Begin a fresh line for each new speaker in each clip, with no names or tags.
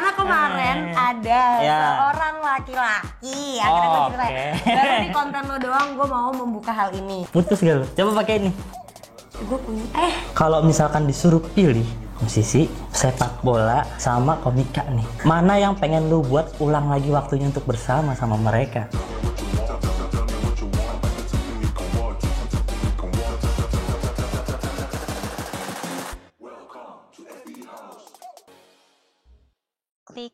Karena kemarin ada seorang laki-laki, akhirnya gue cerita baru di konten lo doang gue mau membuka hal ini.
Putus gak lo? Coba pakai ini.
Gue punya.
Kalau misalkan disuruh pilih musisi, sepak bola, sama komika nih, mana yang pengen lu buat ulang lagi waktunya untuk bersama sama mereka?
Klik.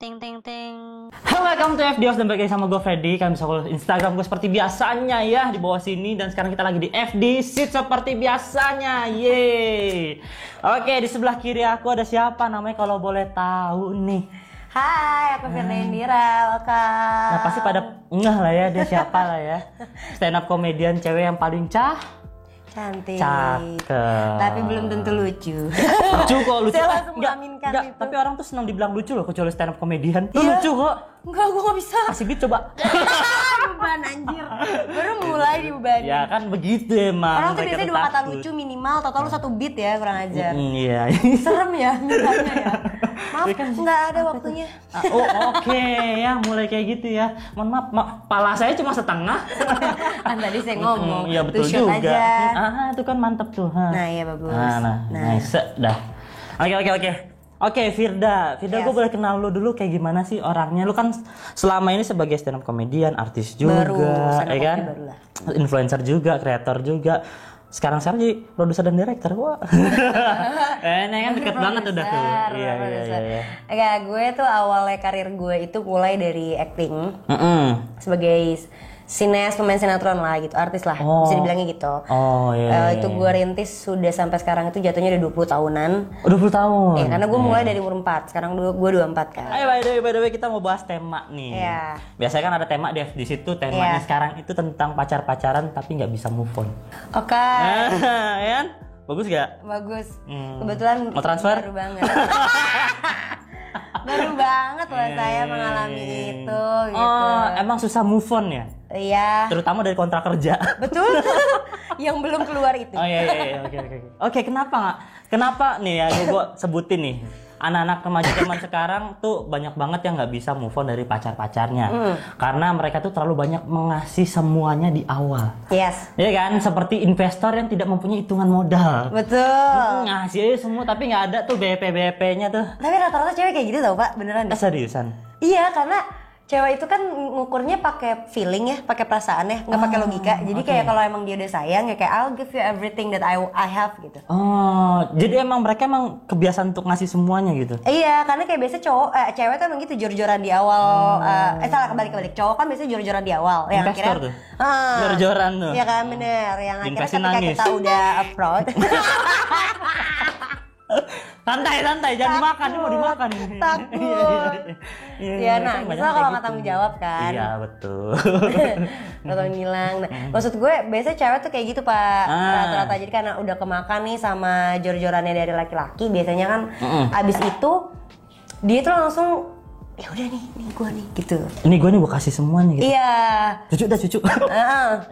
Ting ting ting.
Halo, welcome to FD House dan balik lagi sama gue Freddy. Kalian bisa follow Instagram gue seperti biasanya ya di bawah sini. Dan sekarang kita lagi di FD Seat seperti biasanya. Yeay. Oke, di sebelah kiri aku ada siapa namanya kalau boleh tahu nih?
Hai, aku Firda Indira, welcome.
Nah pasti pada ngeh lah ya dia siapa lah ya. Stand up komedian cewek yang paling
cantik.
Cakep.
Tapi belum tentu lucu.
Lucu kok, lucu.
Saya langsung mengaminkan itu.
Tapi orang tuh senang dibilang lucu loh kecuali stand up komedian. Lu
Iya.
lucu kok.
Enggak, gue gak bisa.
Kasih beat coba.
Beban anjir. Baru mulai dibebanin.
Ya kan begitu emang.
Orang tuh
mereka
biasanya
tuh
dua kata
takut.
lucu minimal, total lu 1 beat ya, kurang ajar.
Iya.
Serem ya mintanya ya. Maaf,
Ya kan,
nggak ada waktunya.
Oh oke ya, mulai kayak gitu ya. Mohon maaf, pala saya cuma setengah.
Kan tadi saya ngomong,
Iya betul
two shot
juga.
aja.
Itu kan mantep tuh.
Nah iya bagus.
Nah. Nice dah. Oke, Firda,
Yes.
gue boleh kenal lu dulu kayak gimana sih orangnya? Lu kan selama ini sebagai stand up comedian, artis juga,
Baru, stand up
ya kan?
comedy baru lah.
Influencer juga, kreator juga. Sekarang jadi produser dan director. Wah. Ini kan deket banget udah tuh. Iya.
Ya, gue tuh awalnya karir gue itu mulai dari acting sebagai pemain sinetron lah gitu, artis lah, bisa dibilangnya gitu.
Oh iya.
Itu gue rintis sudah sampai sekarang itu jatuhnya udah 20 tahunan.
20 tahun.
Ya, karena gue mulai dari umur 4, sekarang gue 24 kan.
Ayo by the way kita mau bahas tema nih.
Iya.
Biasanya kan ada tema di situ temanya sekarang itu tentang pacaran tapi nggak bisa move on.
Oke.
Ya kan? Bagus gak?
Bagus. Kebetulan
Mau transfer?
baru banget. Baru banget loh saya mengalami itu gitu.
Oh, emang susah move on ya?
Iya.
Terutama dari kontrak kerja.
Betul. Yang belum keluar itu.
Oh iya. Oke, kenapa nih ya gue sebutin nih. Anak-anak remaja zaman sekarang tuh banyak banget yang nggak bisa move on dari pacar-pacarnya. Karena mereka tuh terlalu banyak mengasih semuanya di awal.
Yes.
Iya kan, seperti investor yang tidak mempunyai hitungan modal.
Betul.
Ngasih aja semua tapi nggak ada tuh BP-nya tuh.
Tapi rata-rata cewek kayak gitu tau Pak, beneran deh.
Seriusan?
Iya, karena cewek itu kan ngukurnya pakai feeling ya, pakai perasaan ya, nggak pakai logika. Jadi kayak kalau emang dia udah sayang ya kayak I'll give you everything that I have gitu.
Oh, jadi emang mereka emang kebiasaan untuk ngasih semuanya gitu?
Iya, karena kayak biasa cewek tuh emang gitu jor-joran di awal. Salah kebalik. Cowok kan biasanya jor-joran di awal. Yang
Investor
akhirnya,
tuh? Jor-joran tuh?
Iya kan, bener. Yang akhirnya
Investin
ketika
nangis.
kita udah approach.
Santai, jangan dimakan, ini mau dimakan.
Takut.
Iya,
Nah, misalnya kalau nggak tanggung jawab kan.
Iya, betul.
Atau ngilang. Nah, maksud gue biasanya cewek tuh kayak gitu Pak. Rata-rata jadi karena udah kemakan nih sama jor-jorannya dari laki-laki, biasanya kan abis itu dia tuh langsung ya udah nih gue nih gitu.
Ini gue nih gue kasih semua nih gitu.
Iya.
Cucu.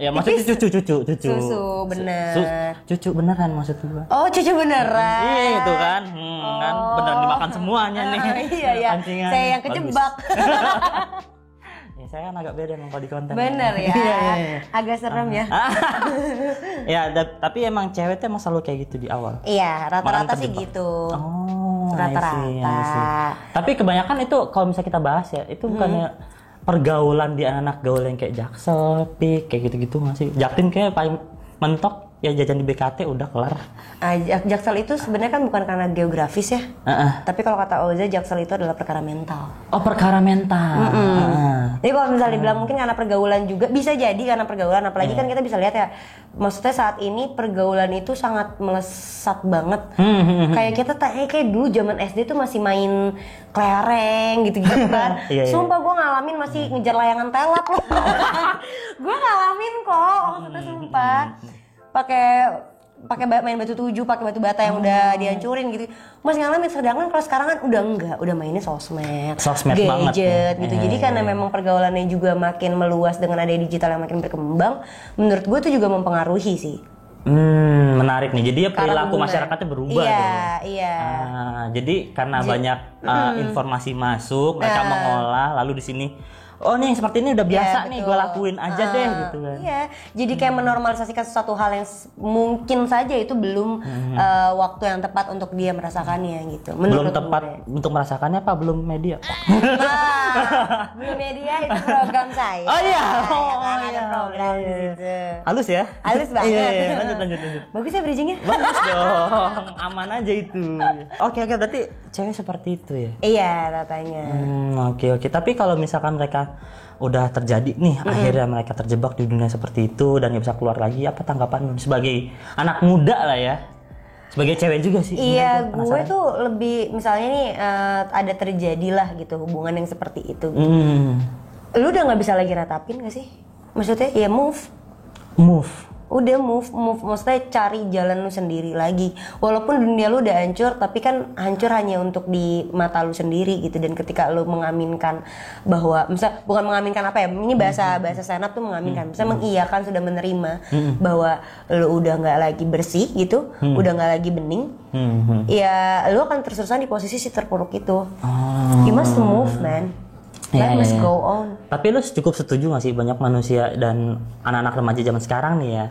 Ya maksudnya cucu.
Susu bener.
Cucu beneran maksud gue.
Oh cucu beneran.
Iya itu kan. Kan bener dimakan semuanya nih.
Iya.
Pancingan.
Saya yang kejebak.
Ya, saya kan agak beda emang kalau di konten.
Bener ya.
Iya.
Agak serem ya.
Ya, tapi emang cewek tuh emang selalu kayak gitu di awal.
Iya, rata-rata
Makan
sih
terjebak.
gitu.
Oh,
Rata-rata.
I see. Tapi kebanyakan itu kalau misalnya kita bahas ya, itu bukannya pergaulan di anak-anak gaul yang kayak Jaksel, Pik, kayak gitu-gitu nggak sih? Jaktim kayak paling mentok ya jajan di BKT udah kelar.
Jaksel itu sebenarnya kan bukan karena geografis ya. Tapi kalau kata Oza, Jaksel itu adalah perkara mental.
Oh, perkara mental.
Jadi kalau misalnya dibilang mungkin karena pergaulan juga, bisa jadi karena pergaulan. Apalagi kan kita bisa lihat ya, maksudnya saat ini pergaulan itu sangat melesat banget. Kayak kita kayak dulu zaman SD tuh masih main kelereng gitu-gitu kan. Sumpah gue ngalamin masih ngejar layangan telap loh. Gue ngalamin kok, maksudnya sumpah. Pakai main batu tujuh, pakai batu bata yang udah dihancurin gitu. Masih ngalamin, sedangkan kalau sekarang kan udah enggak, udah mainnya sosmed
gadget
banget gitu.
Ya.
Jadi karena memang pergaulannya juga makin meluas dengan adanya digital yang makin berkembang, menurut gue itu juga mempengaruhi sih.
Menarik nih. Jadi ya perilaku masyarakatnya berubah
Iya,
dong.
iya.
Jadi karena banyak informasi masuk, mereka mengolah, lalu di sini, oh nih yang seperti ini udah biasa nih, gue lakuin aja deh gitu kan.
Iya, jadi kayak menormalisasikan sesuatu hal yang mungkin saja itu belum waktu yang tepat untuk dia merasakannya gitu.
Belum tepat untuk merasakannya apa? Belum media.
Nah, belum media itu program saya.
Oh iya.
Ada program di situ.
Halus ya?
Halus banget.
Iya. Lanjut.
Bagus ya bridgingnya?
Bagus dong, aman aja itu. Oke, berarti cewek seperti itu ya?
Iya, katanya.
Oke. Tapi kalau misalkan mereka udah terjadi nih, akhirnya mereka terjebak di dunia seperti itu dan nggak bisa keluar lagi, apa tanggapan lu sebagai anak muda lah ya? Sebagai cewek juga sih.
Iya, gue tuh lebih misalnya nih ada terjadilah gitu hubungan yang seperti itu. Lu udah nggak bisa lagi ratapin gak sih? Maksudnya ya move. Udah move, maksudnya cari jalan lu sendiri lagi. Walaupun dunia lu udah hancur, tapi kan hancur hanya untuk di mata lu sendiri gitu. Dan ketika lu mengaminkan bahwa, misal bukan mengaminkan apa ya, ini bahasa stand up tuh mengaminkan, misalnya mengiyakan, sudah menerima bahwa lu udah nggak lagi bersih gitu, udah nggak lagi bening, ya lu akan terus-terusan di posisi si terpuruk itu. You must move, man. Life must go on.
Tapi lu cukup setuju gak sih banyak manusia dan anak-anak remaja zaman sekarang nih ya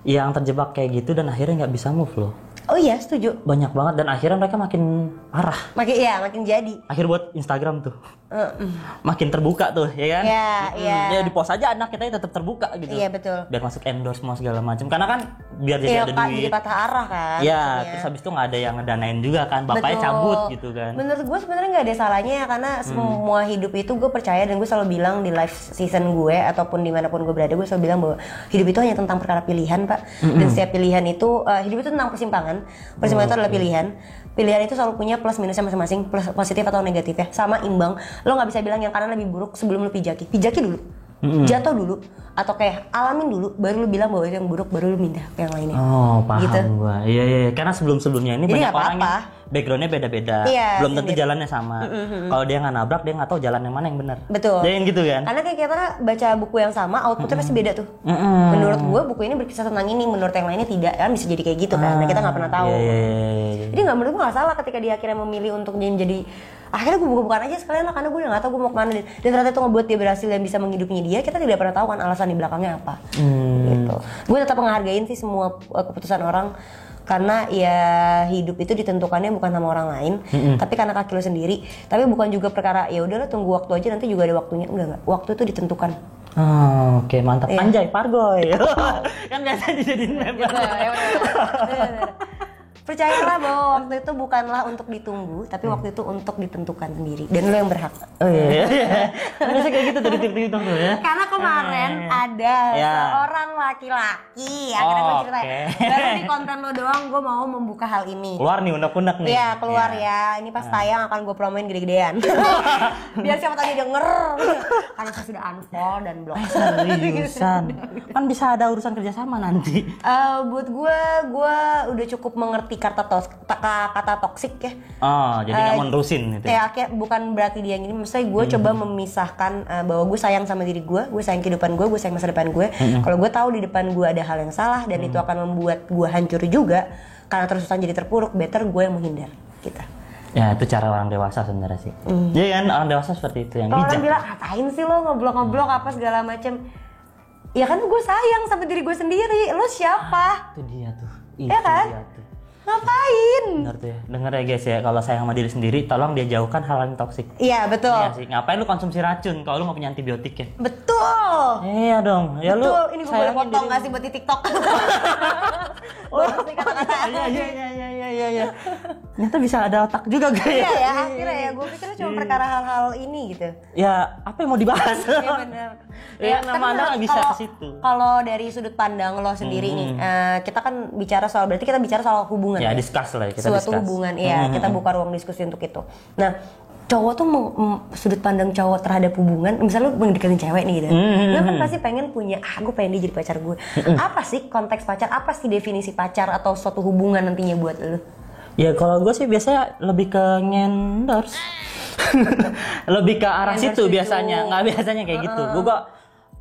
yang terjebak kayak gitu dan akhirnya nggak bisa move loh?
Oh iya, setuju.
Banyak banget dan akhirnya mereka makin parah.
Makin jadi.
Akhir buat Instagram tuh. Makin terbuka tuh, ya kan?
Iya.
Ya di post aja anak kita tetap terbuka gitu.
Iya, betul.
Biar masuk endorse semua segala macam. Karena kan biar jadi ada duit.
Jadi patah arah kan.
Iya, terus habis itu nggak ada yang ngedanain juga kan. Bapaknya cabut gitu kan.
Menurut gue sebenarnya nggak ada salahnya ya, karena semua hidup itu gue percaya dan gue selalu bilang di live season gue ataupun dimanapun gue berada, gue selalu bilang bahwa hidup itu hanya tentang perkara pilihan, Pak. Dan setiap pilihan itu, hidup itu tentang persimpangan. Persimpangan itu adalah pilihan. Pilihan itu selalu punya plus minusnya masing-masing, plus positif atau negatif ya, sama imbang. Lo nggak bisa bilang yang kanan lebih buruk sebelum lo pijaki dulu, jatuh dulu, atau kayak alamin dulu, baru lo bilang bahwa itu yang buruk, baru lo pindah ke yang lainnya.
Oh, paham
gitu.
gua. Iya. Karena sebelum-sebelumnya ini
jadi
banyak orang
apa-apa.
yang backgroundnya beda-beda, belum tentu jalannya sama. Kalau dia nggak nabrak, dia nggak tahu jalan yang mana yang benar.
Betul.
Jangan gitu kan?
Karena kayak kita baca buku yang sama, outputnya pasti beda tuh. Menurut gue buku ini berkisah tentang ini, menurut yang lainnya tidak, kan bisa jadi kayak gitu kan. Nah, kita nggak pernah tahu.
Iya.
Jadi nggak, menurut gue nggak salah ketika dia akhirnya memilih untuk menjadi akhirnya gue buka-bukaan aja sekalian lah, karena gue udah nggak tahu gue mau kemana, dan ternyata itu ngebuat dia berhasil dan bisa menghidupinya dia. Kita tidak pernah tahu kan alasan di belakangnya apa. Gitu. Gue tetap menghargain sih semua keputusan orang, karena ya hidup itu ditentukannya bukan sama orang lain, tapi karena kaki lo sendiri. Tapi bukan juga perkara ya udahlah tunggu waktu aja, nanti juga ada waktunya. Enggak, waktu itu ditentukan.
Oke, mantap. Anjay, Pargoy. Kan biasa dijadiin meme.
Percayalah bahwa waktu itu bukanlah untuk ditunggu, tapi waktu itu untuk ditentukan sendiri, dan lo yang berhak.
Oh iya. Biasa kayak gitu dari TikTok tuh ya.
Karena kemarin ada seorang laki-laki, akhirnya gue ceritain, baru di konten lo doang gue mau membuka hal ini.
Keluar nih, unek-unek nih.
Iya, keluar ya. Ini pas tayang akan gue promoin gede-gedean. Biar siapa tadi denger. Karena saya sudah unfollow dan blok.
Seriusan. Kan bisa ada urusan kerjasama nanti.
Buat gue udah cukup mengerti kata toksik ya.
Oh, jadi nggak mau nerusin gitu.
Ya, kayak bukan berarti dia gini. Maksudnya gue coba memisahkan bahwa gue sayang sama diri gue sayang kehidupan gue sayang masa depan gue. Kalau gue tahu di depan gue ada hal yang salah dan itu akan membuat gue hancur juga karena terus-terusan jadi terpuruk, better gue yang menghindar. Gitu.
Ya, itu cara orang dewasa sebenarnya sih. Iya kan, orang dewasa seperti itu yang
bijak.
Kalau
orang bilang, ngapain sih lo ngeblok apa segala macem. Ya kan gue sayang sama diri gue sendiri. Lo siapa?
Itu dia tuh.
Ya kan? Ngapain?
Benar tuh ya. Dengar ya guys ya, kalau sayang sama diri sendiri, tolong dia jauhkan hal yang toksik.
Iya, betul.
Iya sih. Ngapain lu konsumsi racun kalau lu nggak punya antibiotik ya?
Betul.
Iya dong. Ya
betul.
Lu
ini gue boleh potong nggak sih buat di TikTok? Kata-kata.
Iya. Ternyata bisa ada otak juga guys.
Iya ya, akhirnya ya gue pikirnya cuma perkara hal-hal ini gitu.
Ya, apa yang mau dibahas?
Iya benar.
Ya, nama Anda nggak bisa ke situ.
Kalau dari sudut pandang lo sendiri nih, kita kan bicara soal, berarti kita bicara soal hubungan.
Ya, discuss lah ya, kita
suatu hubungan, ya kita buka ruang diskusi untuk itu. Nah, cowok tuh sudut pandang cowok terhadap hubungan, misalnya lu mendekatin cewek nih gitu, lu kan pasti pengen punya, gue pengen dia jadi pacar gue. Apa sih konteks pacar? Apa sih definisi pacar atau suatu hubungan nantinya buat lu?
Ya kalau gue sih biasanya lebih ke ngendorse. Lebih ke arah situ biasanya, nggak biasanya kayak gitu. Gue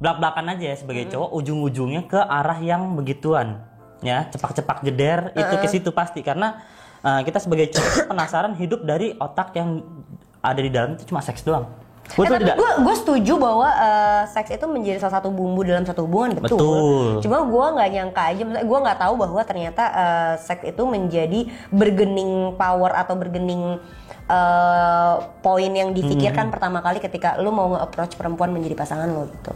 belak-belakan aja ya sebagai cowok, ujung-ujungnya ke arah yang begituan. ya, cepak-cepak jeder itu ke situ pasti karena kita sebagai cowok penasaran hidup dari otak yang ada di dalam itu cuma seks doang.
Tapi gue setuju bahwa seks itu menjadi salah satu bumbu dalam satu hubungan, betul. Cuma gue nggak nyangka aja, maksudnya gue nggak tahu bahwa ternyata seks itu menjadi bergening power atau bergening poin yang difikirkan pertama kali ketika lu mau nge-approach perempuan menjadi pasangan lo gitu.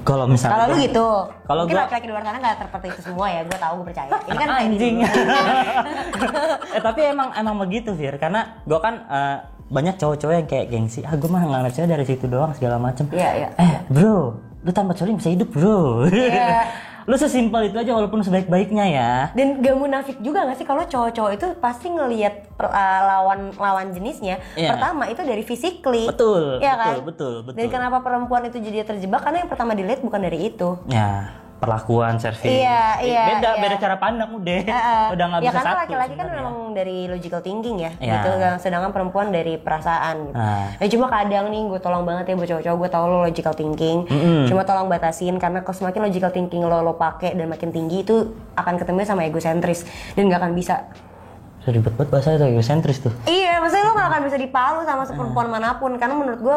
Kalau misalnya
lu gitu,
kalau
mungkin laki-laki di luar sana nggak seperti itu semua ya, gue tahu, gue percaya. Ini kan
anjing. Tapi emang begitu Fir, karena gue kan banyak cowok-cowok yang kayak gengsi, gue mah ngelamar cewek dari situ doang segala macem.
Iya.
Bro, lu tanpa coli bisa hidup bro. Iya. Lu sesimpel itu aja walaupun sebaik-baiknya ya.
Dan gak munafik juga gak sih kalau cowok-cowok itu pasti ngelihat lawan jenisnya. Pertama itu dari physically.
Betul.
Ya kan?
Betul.
Dan kenapa perempuan itu jadi terjebak? Karena yang pertama dilihat bukan dari itu.
Ya. Perlakuan, service.
Iya.
Beda cara pandang udah nggak bisa
karena
satu.
Laki-laki kan memang dari logical thinking ya, gitu. Sedangkan perempuan dari perasaan gitu. Cuma kadang nih gue tolong banget ya buat cowok-cowok, gue tau lo logical thinking. Cuma tolong batasin karena kalau semakin logical thinking lo pakai dan makin tinggi itu akan ketemu sama egosentris dan nggak akan bisa.
Ribet banget bahasa itu egosentris tuh.
Iya, maksudnya lo nggak akan bisa dipalu sama perempuan manapun karena menurut gue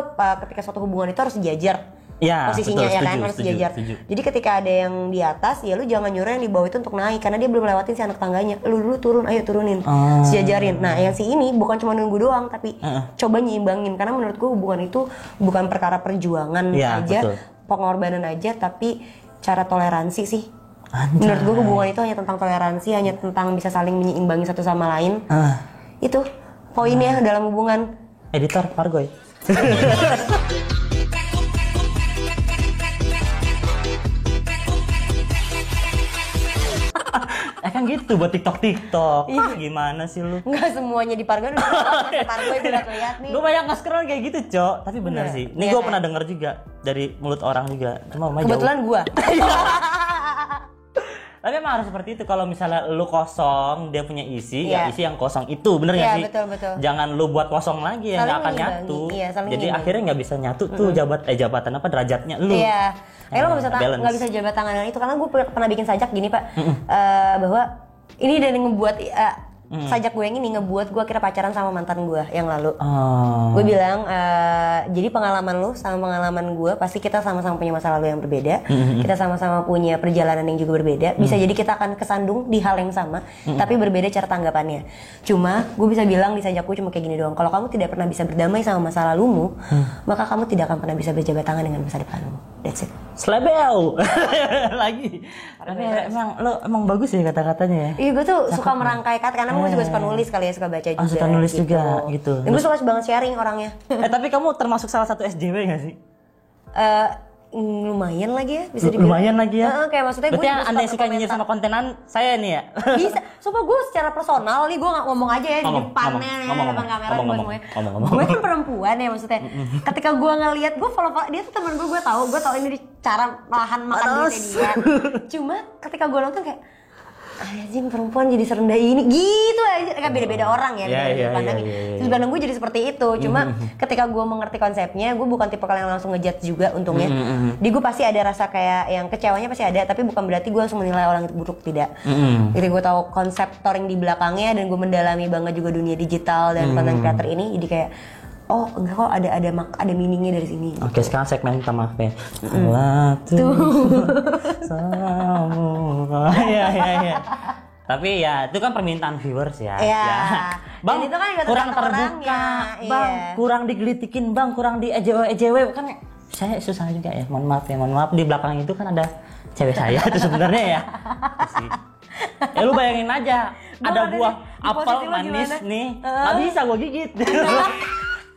ketika suatu hubungan itu harus sejajar.
Ya,
posisinya
betul,
ya kan harus sejajar. Jadi ketika ada yang di atas ya lu jangan nyuruh yang di bawah itu untuk naik karena dia belum lewatin si anak tangganya. Lu dulu turun, ayo turunin. Sejajarin. Nah, yang si ini bukan cuma nunggu doang tapi coba nyimbangin karena menurut gua hubungan itu bukan perkara perjuangan aja, pengorbanan aja tapi cara toleransi sih. Menurut gua hubungan itu hanya tentang toleransi, hanya tentang bisa saling menyeimbangi satu sama lain. Itu poinnya dalam hubungan.
Editor Pargoy. Kan gitu buat TikTok. Gimana sih lu?
Enggak semuanya di Pargoy udah Pargoy udah lihat nih.
Gue banyak nge-scroll kayak gitu, Cok. Tapi bener sih. Ini gue pernah denger juga dari mulut orang juga. Cuma
kebetulan gue.
Tapi emang harus seperti itu. Kalau misalnya lu kosong, dia punya isi, ya isi yang kosong itu, bener nggak sih?
Betul.
Jangan lu buat kosong lagi ya, nggak akan nyatu. Jadi akhirnya nggak bisa nyatu tuh jabatan apa derajatnya lu.
Iya. Lo nggak bisa jabat tangan dengan itu karena gue pernah bikin sajak gini Pak, bahwa ini dari ngebuat sajak gue yang ini ngebuat gue kira pacaran sama mantan gue yang lalu. Gue bilang jadi pengalaman lu sama pengalaman gue pasti kita sama-sama punya masa lalu yang berbeda, kita sama-sama punya perjalanan yang juga berbeda. Bisa jadi kita akan kesandung di hal yang sama, tapi berbeda cara tanggapannya. Cuma gue bisa bilang di sajak gue cuma kayak gini doang. Kalau kamu tidak pernah bisa berdamai sama masa lalumu, maka kamu tidak akan pernah bisa berjabat tangan dengan masa depanmu. That's it.
Slebel lagi. Tapi emang bagus ya kata-katanya ya.
Iya, gue tuh suka merangkai kata karena gue juga suka nulis kali ya, suka baca juga.
Suka nulis gitu. Juga gitu.
Dan gue suka banget sharing orangnya.
Tapi kamu termasuk salah satu SJW nggak sih?
Lumayan lagi ya, bisa dibilang.
Lumayan lagi ya.
Kayak maksudnya gue
yang Anda suka nyinyir sama kontenan saya nih ya.
Bisa. Coba gue secara personal nih gue nggak ngomong aja ya di depannya, depan kamera gue semuanya. Gue kan perempuan ya maksudnya. Ketika gue ngelihat gue follow dia tuh teman gue tahu ini cara lahan makan duitnya dia. Cuma ketika gue nonton kayak anjing perempuan jadi serendah ini gitu aja, kan beda-beda orang ya, beda-beda pandangnya. Terus pandang gue jadi seperti itu. Cuma ketika gue mengerti konsepnya, gue bukan tipe kalian yang langsung ngejudge juga untungnya. Di gue pasti ada rasa kayak yang kecewanya pasti ada, tapi bukan berarti gue langsung menilai orang itu buruk, tidak. Jadi gue tahu konsep touring di belakangnya dan gue mendalami banget juga dunia digital dan content creator ini. Jadi kayak oh enggak kok ada meaningnya dari sini.
Oke, sekarang segmen minta maaf ya. Iya. Tapi ya itu kan permintaan viewers ya. Bang,
itu kan
kurang terbuka, Bang, kurang digelitikin, Bang, kurang di EJW kan saya susah juga ya. Mohon maaf di belakang itu kan ada cewek saya itu sebenarnya ya. Lu bayangin aja, ada buah apel manis nih, nggak bisa gue gigit.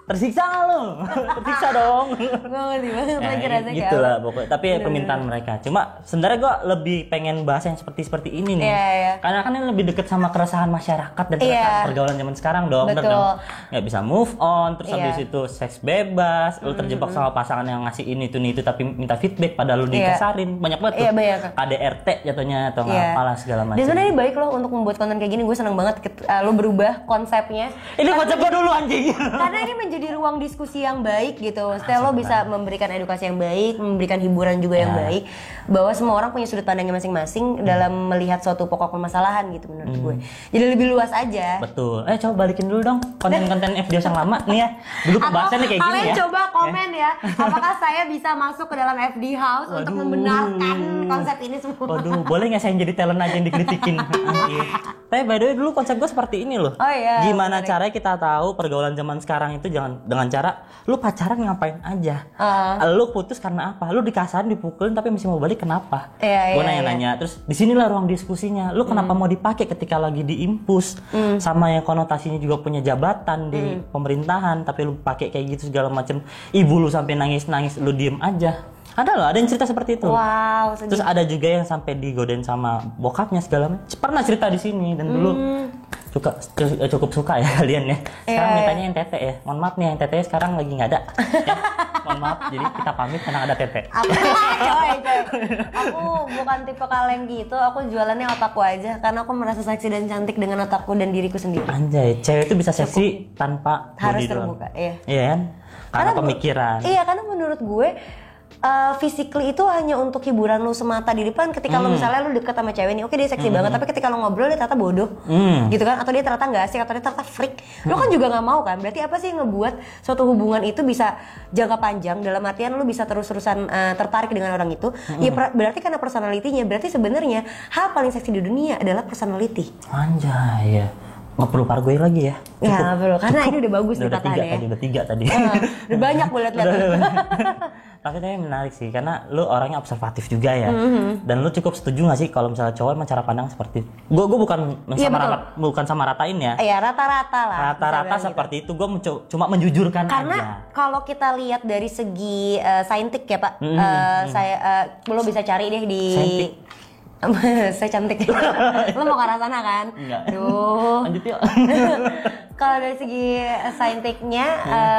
Tersiksa lo, tersiksa dong.
Gue ngerti banget lagi rasanya
gitu lah pokoknya. Tapi permintaan mereka. Cuma sebenarnya gue lebih pengen bahas yang seperti ini nih. Karena kan ini lebih deket sama keresahan masyarakat dan keresahan pergaulan zaman sekarang dong. Bener dong. Nggak bisa move on, terus habis itu seks bebas, lu terjebak sama pasangan yang ngasih ini itu tapi minta feedback padahal lu dikasarin. Banyak banget tuh. KDRT jatuhnya atau apalah segala macam.
Dan sebenarnya baik loh untuk membuat konten kayak gini. Gue seneng banget lu berubah konsepnya.
Ini konsep gue dulu anjing.
Karena ini menjadi jadi ruang diskusi yang baik gitu. Maksudnya lo bisa memberikan edukasi yang baik, memberikan hiburan juga yang baik, bahwa semua orang punya sudut pandangnya masing-masing dalam melihat suatu pokok permasalahan gitu menurut gue. Jadi lebih luas aja.
Betul. Coba balikin dulu dong konten-konten FDOS yang lama nih ya. Dulu pembahasannya kayak gini ya.
Kalian coba komen ya, apakah saya bisa masuk ke dalam FD House untuk membenarkan konsep ini semua.
Waduh, boleh nggak saya jadi talent aja yang dikritikin? Tapi by the way dulu konsep gue seperti ini loh.
Oh iya.
Gimana caranya kita tahu pergaulan zaman sekarang itu jangan dengan cara lu pacaran ngapain aja. Lu putus karena apa? Lu dikasarin, dipukulin tapi masih mau balik kenapa? Gue nanya-nanya. Terus disinilah ruang diskusinya. Lu kenapa mau dipakai ketika lagi diimpus sama yang konotasinya juga punya jabatan di pemerintahan, tapi lu pakai kayak gitu segala macam. Ibu lu sampai nangis-nangis, lu diem aja. Ada loh, ada yang cerita seperti itu.
Wow, sedih.
Terus ada juga yang sampai digodain sama bokapnya segala macam. Pernah cerita di sini dan dulu cukup suka ya kalian ya. Sekarang mintanya yang tete ya. Mohon maaf nih yang tete sekarang lagi nggak ada. Ya. Mohon maaf, jadi kita pamit karena ada tete.
Coy. Aku bukan tipe kaleng gitu. Aku jualannya otakku aja karena aku merasa seksi dan cantik dengan otakku dan diriku sendiri.
Anjay, cewek itu bisa seksi tanpa
harus terbuka.
Iya kan? Karena pemikiran.
Iya, karena menurut gue physically itu hanya untuk hiburan lu semata di depan. Ketika lu misalnya lu deket sama cewek nih, oke dia seksi banget, tapi ketika lu ngobrol dia ternyata bodoh gitu kan, atau dia ternyata nggak asik, atau dia ternyata freak, lu kan juga nggak mau kan. Berarti apa sih yang ngebuat suatu hubungan itu bisa jangka panjang, dalam artian lu bisa terus-terusan tertarik dengan orang itu? Ya berarti karena personality-nya. Berarti sebenarnya hal paling seksi di dunia adalah personality.
Anjay ya. Nggak perlu pargoy lagi ya?
Ya nggak perlu, karena ini udah bagus nih kataannya ya.
Udah tiga tadi.
Udah banyak gue liat-liat.
Tapi itu menarik sih, karena lu orangnya observatif juga ya. Dan lu cukup setuju nggak sih kalau misalnya cowok emang cara pandang seperti itu? Gue bukan sama ratain ya.
Iya, rata-rata lah.
Rata-rata seperti itu. Gue cuma menjujurkan
karena
aja.
Kalau kita lihat dari segi saintik ya Pak, lo bisa cari deh di saya cantik. Lo mau ke arah sana kan?
Enggak.
Duh.
Lanjut yuk.
Kalau dari segi saintiknya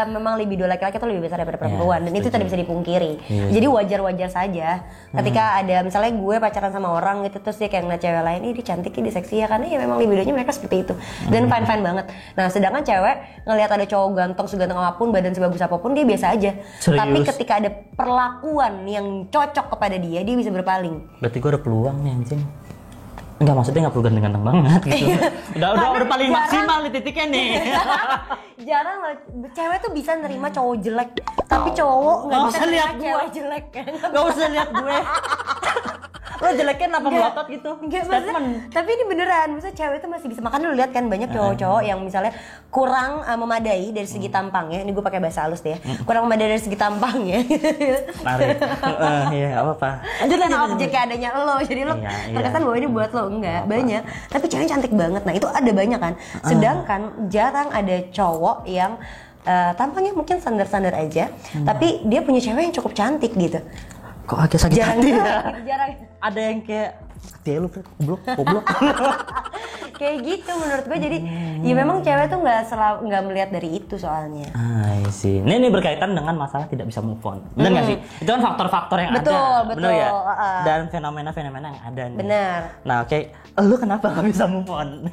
memang libido laki-laki itu lebih besar daripada perempuan, dan itu tidak bisa dipungkiri. Jadi wajar-wajar saja ketika ada misalnya gue pacaran sama orang gitu, terus dia kayak ngeliat cewek lain, dia cantik, dia seksi ya, karena ya memang libidonya mereka seperti itu dan fine-fine banget. Nah sedangkan cewek ngelihat ada cowok ganteng seganteng apapun, badan sebagus apapun, dia biasa aja.
Serius?
Tapi ketika ada perlakuan yang cocok kepada dia bisa berpaling.
Berarti gue ada peluang nih anjing. Enggak, maksudnya nggak perlu ganteng-ganteng banget gitu. udah paling maksimal di titiknya nih.
Jarang lah, cewek tuh bisa nerima cowok jelek, tapi cowok nggak bisa
lihat
nerima cewek jelek.
Nggak usah lihat gue. Lo jeleknya kenapa melotot gitu?
Enggak, tapi ini beneran, maksudnya cewek tuh masih bisa. Makanya lu lihat kan banyak cowok-cowok yang misalnya kurang memadai dari segi tampangnya. Ini gue pakai bahasa halus deh ya. Kurang memadai dari segi tampangnya.
Menarik. Iya, apa-apa.
Karena objeknya adanya lo, jadi lo terkesan bahwa ini buat lo. Enggak, banyak. Tapi ceweknya cantik banget. Nah itu ada banyak kan. Sedangkan jarang ada cowok yang tampangnya mungkin standar-standar aja, tapi dia punya cewek yang cukup cantik gitu.
Kok agak sakit hati ya?
Jarang.
Ada yang kayak dia lu goblok.
Kayak gitu menurut gue. Jadi ya memang cewek tuh nggak melihat dari itu soalnya.
I see. Ini berkaitan dengan masalah tidak bisa move on. Benar nggak sih? Itu kan faktor-faktor yang ada. Benar ya? Dan fenomena-fenomena yang ada nih.
Benar.
Nah oke, lu kenapa nggak bisa move on?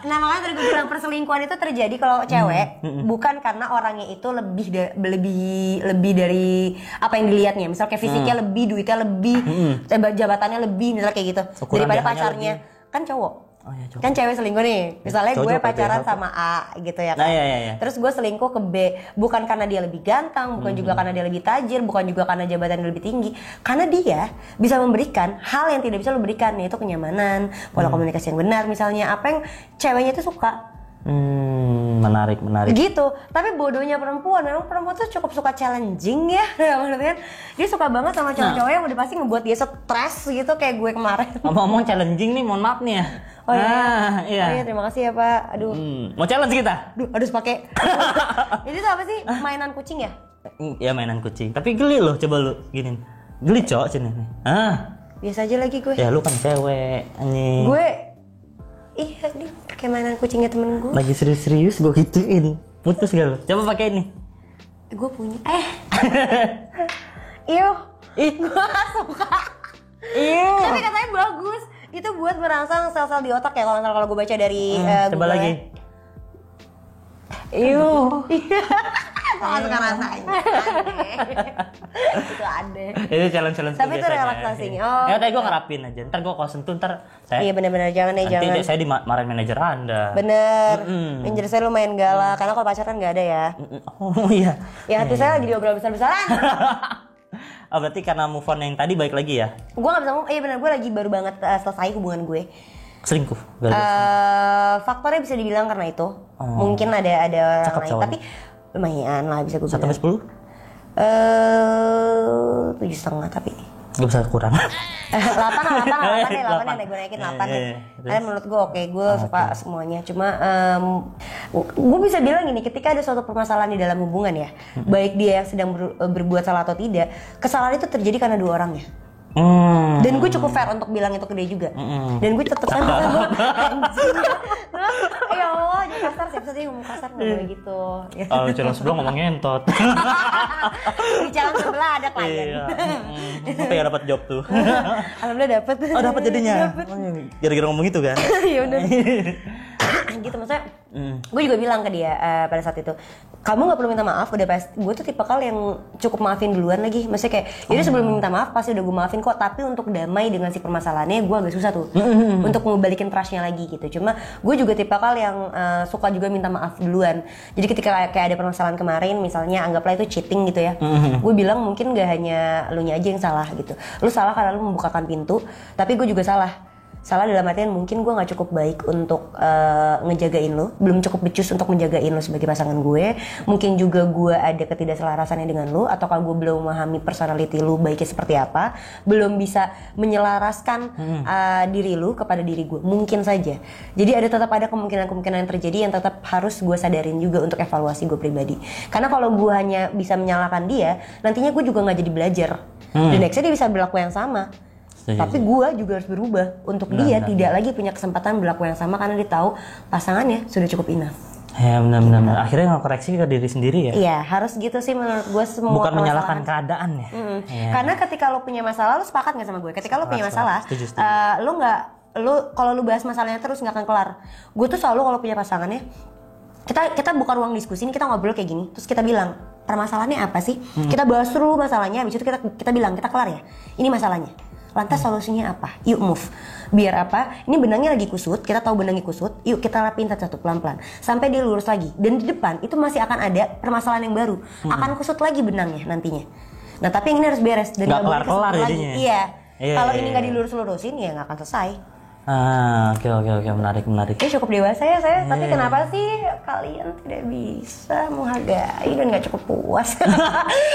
Nah makanya tadi gue bilang perselingkuhan itu terjadi kalau cewek bukan karena orangnya itu lebih dari apa yang dilihatnya. Misal kayak fisiknya lebih, duitnya lebih, jabatannya lebih, misalnya kayak gitu.
Ukuran
daripada pacarnya
lebih.
Kan cowok.
Oh, ya,
kan cewek selingkuh nih, misalnya gue pacaran sama A gitu ya kan.
Nah, iya.
Terus gue selingkuh ke B, bukan karena dia lebih ganteng, bukan juga karena dia lebih tajir, bukan juga karena jabatan dia lebih tinggi, karena dia bisa memberikan hal yang tidak bisa lo berikan, yaitu kenyamanan, pola komunikasi yang benar misalnya, apa yang ceweknya itu suka.
Menarik.
Gitu. Tapi bodohnya perempuan, memang perempuan tuh cukup suka challenging ya. Maksudnya dia suka banget sama cowok-cowok yang udah pasti ngebuat dia stres gitu, kayak gue kemarin.
Ngomong challenging nih, mohon maaf nih ya.
Oh iya.
Iya.
Oh iya, terima kasih ya Pak. Aduh.
Mau challenge kita?
Aduh, harus pakai. Ini tuh apa sih? Mainan kucing ya?
Ya mainan kucing. Tapi geli loh, coba lu giniin. Geli cok sini.
Biasa aja lagi gue.
Ya lu kan cewek, anjing.
Gue iya, ini kayak mainan kucingnya temen gue.
Lagi serius-serius gue gituin. Putus gak lu? Coba pakai ini.
Gue punya. Gue suka. Tapi katanya bagus. Itu buat merangsang sel-sel di otak ya kalau gue baca dari
coba
Google
lagi.
suka rasanya. Itu aneh.
Itu challenge
Tapi itu relaksasinya. Oh.
Ya udah gue ngerapin aja. Ntar gue kalau sentuh ntar saya.
Iya benar-benar jangan nih jangan.
Nanti saya dimarahin manajer Anda.
Bener. Manajer saya lumayan galak karena kalau pacaran nggak ada ya.
Oh iya.
Ya hati saya lagi diobrol besar-besaran.
Oh berarti karena move on yang tadi balik lagi ya?
Gue nggak bisa ngomong. Iya benar gue lagi baru banget selesai hubungan gue.
Selingkuh.
Faktornya bisa dibilang karena itu. Mungkin ada orang lain. Tapi lumayan lah bisa gue bilang.
1-10?
7,5 tapi.
Gak bisa kurang.
8 deh gue naikin 8 deh. Karena menurut gue oke, gue suka semuanya. Cuma gue bisa bilang gini, ketika ada suatu permasalahan di dalam hubungan ya, baik dia yang sedang berbuat salah atau tidak, kesalahan itu terjadi karena dua orang ya. Dan gue cukup fair untuk bilang itu ke dia juga. Dan gue tetap sama gue. Ya Allah, jangan kasar, siapa sih ngomong kasar nggak boleh gitu.
Kalau challenge sebelah ngomong ngentot.
Di challenge sebelah ada klien.
Apa ya dapat job tuh?
Alhamdulillah dapat.
Oh dapat jadinya. Gara-gara ngomong gitu kan?
Iya udah. Gitu maksudnya. Gue juga bilang ke dia pada saat itu, kamu nggak perlu minta maaf, udah pasti. Gue tuh tipe kali yang cukup maafin duluan lagi. Maksudnya kayak, yaudah sebelum minta maaf pasti udah gue maafin kok. Tapi untuk damai dengan si permasalahannya, gue agak susah tuh untuk ngebalikin trustnya lagi gitu. Cuma gue juga tipe kali yang suka juga minta maaf duluan. Jadi ketika kayak ada permasalahan kemarin, misalnya anggaplah itu cheating gitu ya, gue bilang mungkin gak hanya lu nya aja yang salah gitu. Lu salah karena lu membukakan pintu, tapi gue juga salah dalam artian mungkin gue nggak cukup baik untuk ngejagain lo, belum cukup becus untuk menjagain lo sebagai pasangan gue. Mungkin juga gue ada ketidakselarasannya dengan lo, atau kalau gue belum memahami personality lo baiknya seperti apa, belum bisa menyelaraskan diri lo kepada diri gue, mungkin saja. Jadi tetap ada kemungkinan yang terjadi yang tetap harus gue sadarin juga untuk evaluasi gue pribadi. Karena kalau gue hanya bisa menyalahkan dia, nantinya gue juga nggak jadi belajar. Dan nextnya dia bisa berlaku yang sama. Tapi gue juga harus berubah untuk dia tidak lagi punya kesempatan berlaku yang sama karena dia tahu pasangannya sudah cukup enough.
Ya benar-benar. Akhirnya nge-koreksi ke diri sendiri ya.
Iya harus gitu sih menurut gue semua.
Bukan menyalahkan keadaan ya.
Ya. Karena ketika lo punya masalah, lo sepakat nggak sama gue? Ketika lo punya masalah, kalau lo bahas masalahnya terus nggak akan kelar. Gue tuh selalu kalau punya pasangannya, kita buka ruang diskusi ini, kita ngobrol kayak gini, terus kita bilang permasalahannya apa sih? Kita bahas dulu masalahnya, habis itu kita bilang kita kelar ya. Ini masalahnya. Lantas solusinya apa? Yuk move. Biar apa? Ini benangnya lagi kusut, kita tahu benangnya kusut. Yuk kita rapiin satu-satu pelan-pelan sampai dia lurus lagi. Dan di depan itu masih akan ada permasalahan yang baru. Akan kusut lagi benangnya nantinya. Nah tapi yang ini harus beres dan
nggak kelar-kelar jadinya.
Iya. Kalau ini nggak dilurus-lurusin ya nggak akan selesai.
Oke, menarik.
Ini cukup dewasa ya saya, tapi kenapa sih kalian tidak bisa menghargai dan nggak cukup puas?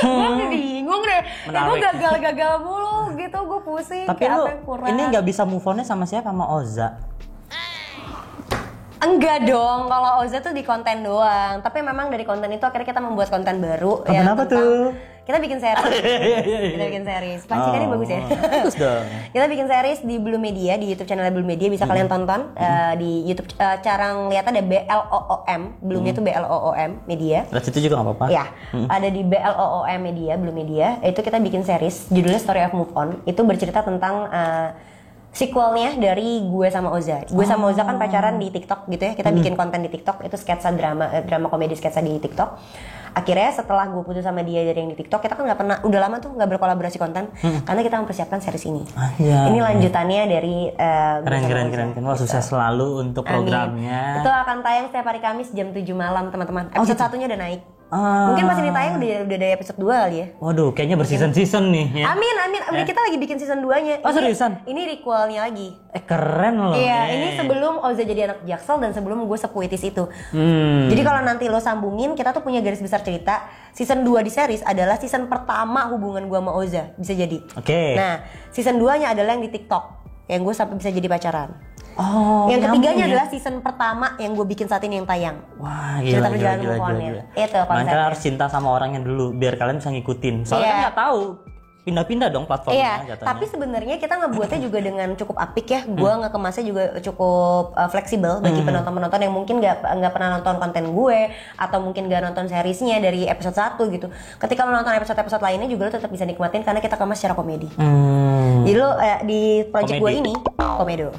Gue bingung deh, gue gagal mulu gitu, gue pusing.
Tapi lu ini nggak bisa move on-nya sama siapa? Sama Oza?
Enggak dong, kalau Oza tuh di konten doang. Tapi memang dari konten itu akhirnya kita membuat konten baru.
Konten apa tuh?
Kita bikin series. Kita bikin series. Pancingannya bagus ya.
Bagus dong.
Kita bikin series di Blue Media, di YouTube channel Blue Media, bisa kalian tonton di YouTube. Cara ngeliatnya ada BLOOM, Blue-nya tuh BLOOM Media.
Lihat situ juga nggak apa-apa.
Ya, ada di BLOOM Media, Blue Media. Itu kita bikin series, judulnya Story of Move On. Itu bercerita tentang sequelnya dari gue sama Oza. Gue sama Oza kan pacaran di TikTok gitu ya. Kita bikin konten di TikTok, itu sketsa drama komedi sketsa di TikTok. Akhirnya setelah gue putus sama dia dari yang di TikTok, kita kan nggak pernah, udah lama tuh nggak berkolaborasi konten karena kita mempersiapkan series ini. Ini lanjutannya dari
keren. Wah sukses selalu untuk programnya.
Itu akan tayang setiap hari Kamis jam 7 malam teman-teman. Episode satunya udah naik. Mungkin pas ini tayang udah ada episode 2 kali ya.
Waduh, kayaknya berseason-season nih ya.
Amin. Udah kita lagi bikin season 2-nya.
Oh, seriusan?
Ini requelnya lagi.
Keren loh.
Iya, ini sebelum Oza jadi anak Jaksel dan sebelum gue sepuitis itu. Jadi kalau nanti lo sambungin, kita tuh punya garis besar cerita. Season 2 di series adalah season pertama hubungan gue sama Oza, bisa jadi.
Oke.
Nah, season 2-nya adalah yang di TikTok, yang gue sampai bisa jadi pacaran. Yang ketiganya adalah season pertama yang gue bikin saat ini yang tayang.
Wah, gila.
Itu konsepnya.
Kalian harus cinta sama orangnya dulu biar kalian bisa ngikutin. Soalnya kan nggak tahu, pindah-pindah dong platformnya.
Iya, tapi sebenarnya kita ngebuatnya juga dengan cukup apik ya. Gue ngekemasnya juga cukup fleksibel bagi penonton-penonton yang mungkin nggak pernah nonton konten gue atau mungkin nggak nonton seriesnya dari episode 1 gitu. Ketika lo nonton episode lainnya juga lo tetap bisa nikmatin karena kita kemas secara komedi. Jadi lo di project gue ini komedo.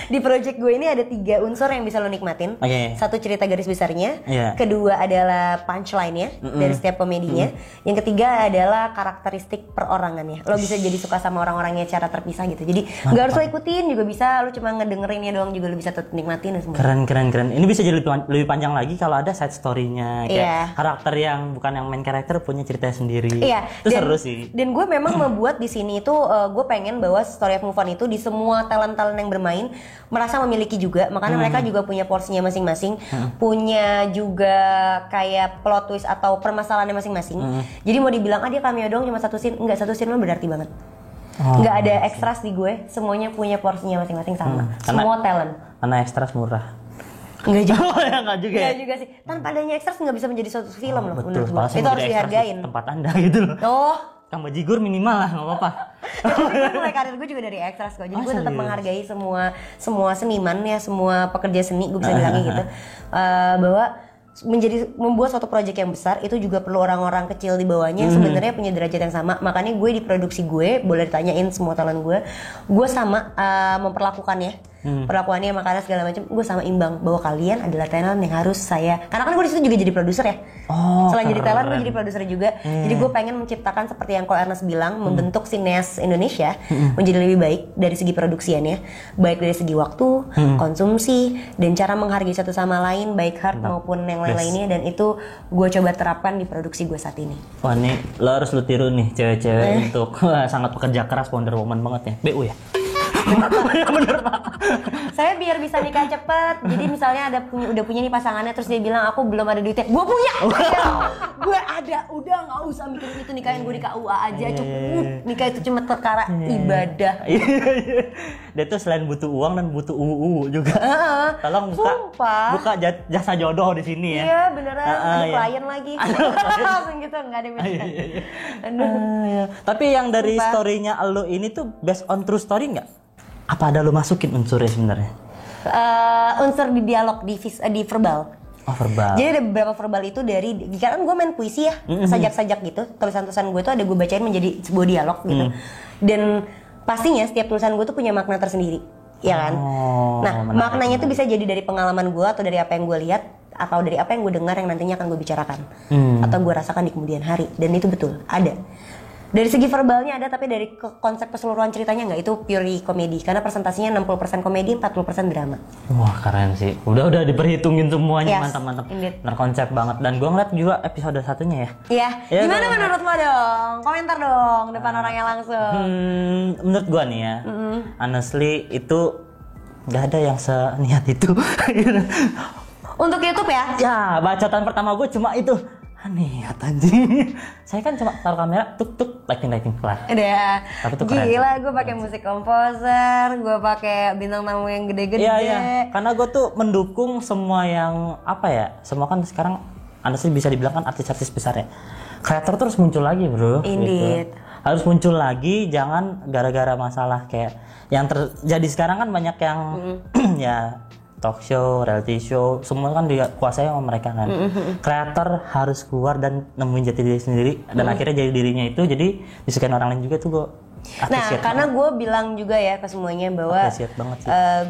Di project gue ini ada 3 unsur yang bisa lo nikmatin. Satu, cerita garis besarnya. Kedua adalah punchline-nya dari setiap komedinya. Yang ketiga adalah karakteristik perorangannya. Lo bisa jadi suka sama orang-orangnya secara terpisah gitu. Jadi nggak harus lo ikutin juga bisa. Lo cuma ngedengerinnya doang juga lo bisa tetap nikmatin semua.
Keren. Ini bisa jadi lebih panjang lagi kalau ada side story-nya. Kayak karakter yang bukan yang main karakter punya ceritanya sendiri. Itu seru sih. Dan
gue memang membuat di sini itu gue pengen bahwa Story of Move On itu di semua talent-talent yang bermain merasa memiliki juga, makanya mereka juga punya porsinya masing-masing, punya juga kayak plot twist atau permasalahannya masing-masing. Jadi mau dibilang dia cameo dong cuma satu scene, enggak, satu scene mah berarti banget. Nggak ada ekstras di gue, semuanya punya porsinya masing-masing sama. Semua talent.
Karena ekstras murah.
Enggak juga.
Enggak juga.
Enggak juga sih. Tanpa adanya ekstras nggak bisa menjadi suatu film loh.
Betul.
Itu harus dihargain.
Tempat Anda gitu loh. Tambah jigur minimal lah, nggak apa-apa.
Mulai karir gue juga dari ekstras kok. Jadi gue tetap menghargai semua seniman ya, semua pekerja seni, gue bisa bilangnya gitu. Bahwa membuat suatu proyek yang besar itu juga perlu orang-orang kecil di bawahnya yang sebenarnya punya derajat yang sama. Makanya gue di produksi gue, boleh ditanyain semua talent gue sama memperlakukannya. Perlakuannya, makanya segala macam gue sama imbang bahwa kalian adalah talent yang harus karena kan gue di situ juga jadi produser ya. Selain jadi talent gue jadi produser juga. Jadi gue pengen menciptakan seperti yang Ko Ernest bilang, membentuk sineas Indonesia menjadi lebih baik dari segi produksiannya, baik dari segi waktu, konsumsi, dan cara menghargai satu sama lain, baik hard maupun yang lain-lainnya. Dan itu gue coba terapkan di produksi gue saat ini.
Wah, nih lo harus lu tiru nih cewek-cewek untuk sangat pekerja keras, Wonder Woman banget ya. BU ya.
Bener Pak. Saya biar bisa nikah cepet. Jadi misalnya udah punya nih pasangannya, terus dia bilang aku belum ada duitnya, gue punya. Gue ada, udah nggak usah mikirin itu, nikahin gue di KUA aja cukup. Nikah itu cuma perkara ibadah.
Dia tuh selain butuh uang dan butuh juga. Tolong buka jasa jodoh di sini ya.
Iya beneran. Ada klien lagi. Langsung gitu nggak ada
beda. Tapi yang dari story-nya lo ini tuh based on true story nggak? Apa ada lo masukin unsurnya sebenarnya?
Unsur di dialog, di verbal.
Verbal.
Jadi ada beberapa verbal itu dari, karena gue main puisi ya, sajak-sajak gitu. Tulisan-tulisan gue tuh ada gue bacain menjadi sebuah dialog gitu. Dan pastinya setiap tulisan gue tuh punya makna tersendiri, ya kan? Nah, maknanya tuh bisa jadi dari pengalaman gue atau dari apa yang gue lihat atau dari apa yang gue dengar yang nantinya akan gue bicarakan atau gue rasakan di kemudian hari. Dan itu betul ada. Dari segi verbalnya ada, tapi dari konsep keseluruhan ceritanya nggak, itu purely komedi. Karena presentasinya 60% komedi, 40% drama.
Wah keren sih, udah diperhitungin semuanya. Mantap. Bener konsep banget. Dan gue ngeliat juga episode satunya ya.
Iya, gimana menurut lo dong? Komentar dong, depan orangnya langsung.
Menurut gue nih ya, honestly itu nggak ada yang seniat itu.
Untuk YouTube ya?
Ya, bacotan pertama gue cuma itu. Niat anjing. Saya kan cuma taruh kamera, tuk lighting kelar.
Udah.
Tapi tuh keren.
Gila, gue pakai musik komposer, gue pakai bintang tamu yang gede-gede.
Iya. Karena gue tuh mendukung semua yang semua kan sekarang honestly bisa dibilang kan artis-artis besar ya. Kreator terus muncul lagi, bro.
Indeed.
Gitu. Harus muncul lagi, jangan gara-gara masalah kayak yang terjadi sekarang kan banyak yang ya talk show, reality show, semua kan dikuasai sama mereka kan. Kreator harus keluar dan nemuin jati diri sendiri dan akhirnya jadi dirinya itu, jadi disukain orang lain juga tuh gue.
Nah, karena gue bilang juga ya ke semuanya bahwa